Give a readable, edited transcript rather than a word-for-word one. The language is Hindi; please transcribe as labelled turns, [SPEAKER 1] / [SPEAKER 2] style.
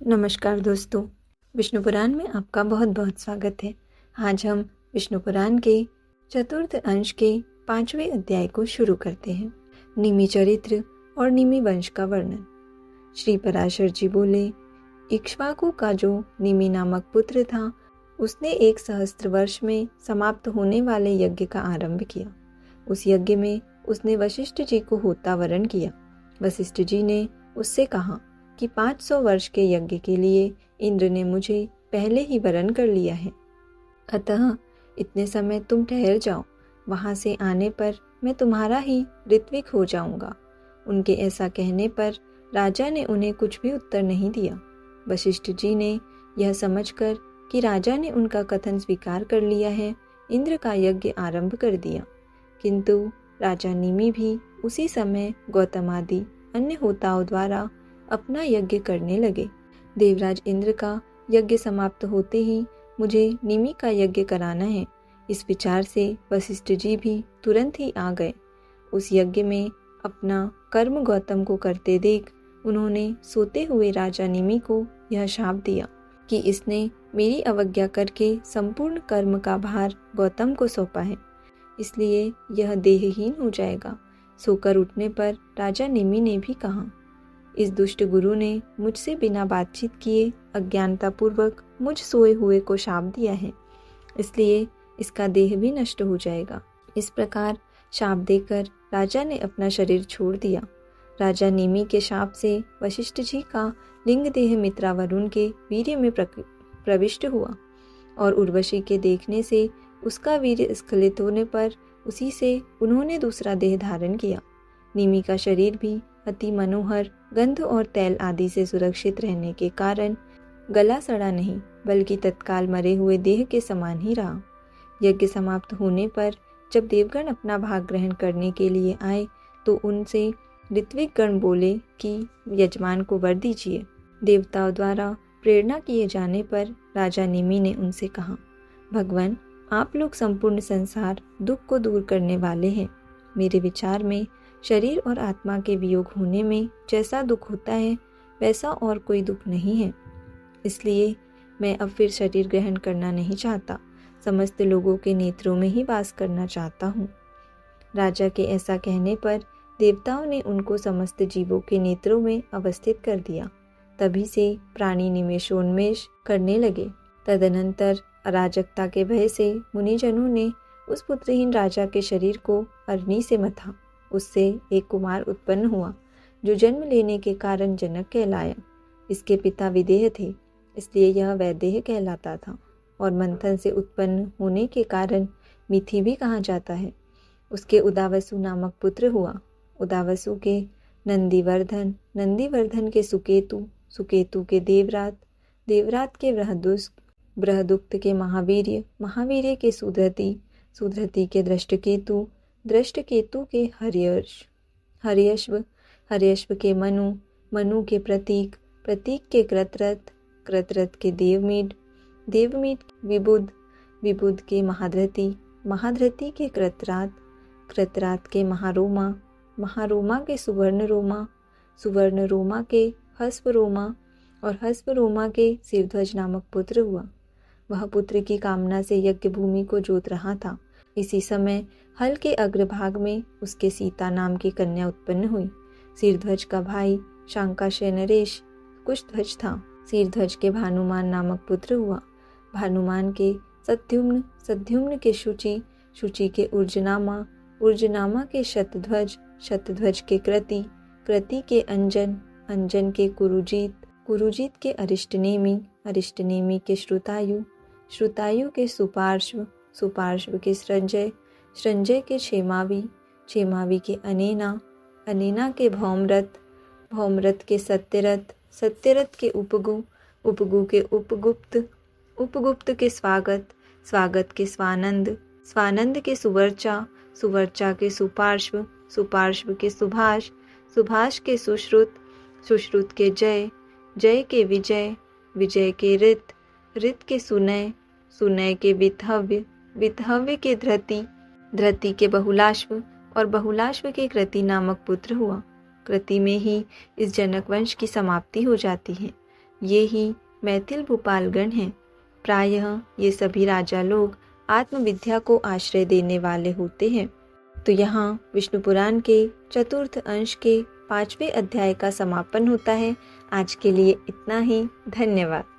[SPEAKER 1] नमस्कार दोस्तों, विष्णु पुराण में आपका बहुत बहुत स्वागत है। आज हम विष्णु पुराण के चतुर्थ अंश के 5वें अध्याय को शुरू करते हैं। निमि चरित्र और निमि वंश का वर्णन। श्री पराशर जी बोले, इक्ष्वाकु का जो निमि नामक पुत्र था, उसने 1 सहस्त्र वर्ष में समाप्त होने वाले यज्ञ का आरंभ किया। उस यज्ञ में उसने वशिष्ठ जी को होता वरण किया। वशिष्ठ जी ने उससे कहा कि 500 वर्ष के यज्ञ के लिए इंद्र ने मुझे पहले ही वरण कर लिया है, अतः इतने समय तुम ठहर जाओ, वहां से आने पर मैं तुम्हारा ही ऋत्विक हो जाऊंगा। उनके ऐसा कहने पर राजा ने उन्हें कुछ भी उत्तर नहीं दिया। वशिष्ठ जी ने यह समझकर कि राजा ने उनका कथन स्वीकार कर लिया है, इंद्र का यज्ञ आरंभ कर दिया। किंतु राजा निमि भी उसी समय गौतम आदि अन्य होताओं द्वारा अपना यज्ञ करने लगे। देवराज इंद्र का यज्ञ समाप्त होते ही मुझे निमि का यज्ञ कराना है, इस विचार से वशिष्ठ जी भी तुरंत ही आ गए। उस यज्ञ में अपना कर्म गौतम को करते देख उन्होंने सोते हुए राजा निमि को यह शाप दिया कि इसने मेरी अवज्ञा करके संपूर्ण कर्म का भार गौतम को सौंपा है, इसलिए यह देहहीन हो जाएगा। सोकर उठने पर राजा निमि ने भी कहा, इस दुष्ट गुरु ने मुझसे बिना बातचीत किए अज्ञानतापूर्वक मुझ सोए हुए को शाप दिया है, इसलिए इसका देह भी नष्ट हो जाएगा। इस प्रकार शाप देकर राजा ने अपना शरीर छोड़ दिया। राजा निमि के शाप से वशिष्ठ जी का लिंग देह मित्रा वरुण के वीर्य में प्रविष्ट हुआ और उर्वशी के देखने से उसका वीर्य स्खलित होने पर उसी से उन्होंने दूसरा देह धारण किया। निमि का शरीर भी अति मनोहर गंध और तैल आदि से सुरक्षित रहने के कारण गला सड़ा नहीं, बल्कि तत्काल मरे हुए देह के समान ही रहा। यज्ञ समाप्त होने पर जब देवगण अपना भाग ग्रहण करने के लिए आए तो उनसे ऋत्विक गण बोले कि यजमान को वर दीजिए। देवताओं द्वारा प्रेरणा किए जाने पर राजा निमि ने उनसे कहा, भगवान, आप लोग संपूर्ण संसार दुख को दूर करने वाले हैं। मेरे विचार में शरीर और आत्मा के वियोग होने में जैसा दुख होता है वैसा और कोई दुख नहीं है, इसलिए मैं अब फिर शरीर ग्रहण करना नहीं चाहता, समस्त लोगों के नेत्रों में ही वास करना चाहता हूँ। राजा के ऐसा कहने पर देवताओं ने उनको समस्त जीवों के नेत्रों में अवस्थित कर दिया। तभी से प्राणी निमेषोन्मेष करने लगे। तदनंतर अराजकता के भय से मुनिजनों ने उस पुत्रहीन राजा के शरीर को अग्नि से मथा। उससे एक कुमार उत्पन्न हुआ, जो जन्म लेने के कारण जनक कहलाया। इसके पिता विदेह थे, इसलिए यह वैदेह कहलाता था और मंथन से उत्पन्न होने के कारण मिथि भी कहा जाता है। उसके उदावसु नामक पुत्र हुआ। उदावसु के नंदीवर्धन, नंदीवर्धन के सुकेतु, सुकेतु के देवरात, देवरात के बृहदुष्क, बृहदुक्त के महावीर्य, महावीर्य के सुधृति, सुधृति के दृष्टकेतु, दृष्टकेतु के हर्यश्व, हर्यश्व, हर्यश्व के मनु, मनु के प्रतीक, प्रतीक के कृतरथ, कृतरथ के देवमीड, देवमीड विबुध, विबुध के महाधृति, महाधृति के कृतरात, कृतरात के महारोमा, महारोमा के सुवर्णरोमा, सुवर्णरोमा के हस्वरोमा और हस्वरोमा के सिरध्वज नामक पुत्र हुआ। वह पुत्र की कामना से यज्ञ भूमि को जोत रहा था। इसी समय हल के अग्रभाग में उसके सीता नाम की कन्या उत्पन्न हुई। सिरध्वज का भाई शांकाशय नरेश कुशध्वज था। सिरध्वज के भानुमान नामक पुत्र हुआ। भानुमान के सद्युम्न, सद्युम्न के शुचि, शुचि के उर्जनामा, उर्जनामा के शतध्वज, शतध्वज के कृति, कृति के अंजन, अंजन के कुरुजीत, कुरुजीत के अरिष्टनेमि, अरिष्टनेमि के श्रुतायु, श्रुतायु के सुपार्श्व, सुपार्श्व के सृंजय, सृंजय के क्षेमावी, क्षेमावी के अनेना, अनेना के भौमरथ, भौमरथ के सत्यरथ, सत्यरथ के उपगु, उपगु के उपगुप्त, उपगुप्त के स्वागत, स्वागत के स्वानंद, स्वानंद के सुवर्चा, सुवर्चा के सुपार्श्व, सुपार्श्व के सुभाष, सुभाष के सुश्रुत, सुश्रुत के जय, जय के विजय, विजय के ऋत, ऋत के सुनय, सुनय के विथव्य, विथव्य के धृति, धृति के बहुलाश्व और बहुलाश्व के कृति नामक पुत्र हुआ। कृति में ही इस जनक वंश की समाप्ति हो जाती है। ये ही मैथिल भूपालगण हैं। प्रायः ये सभी राजा लोग आत्मविद्या को आश्रय देने वाले होते हैं। तो यहाँ विष्णु पुराण के चतुर्थ अंश के 5वें अध्याय का समापन होता है। आज के लिए इतना ही। धन्यवाद।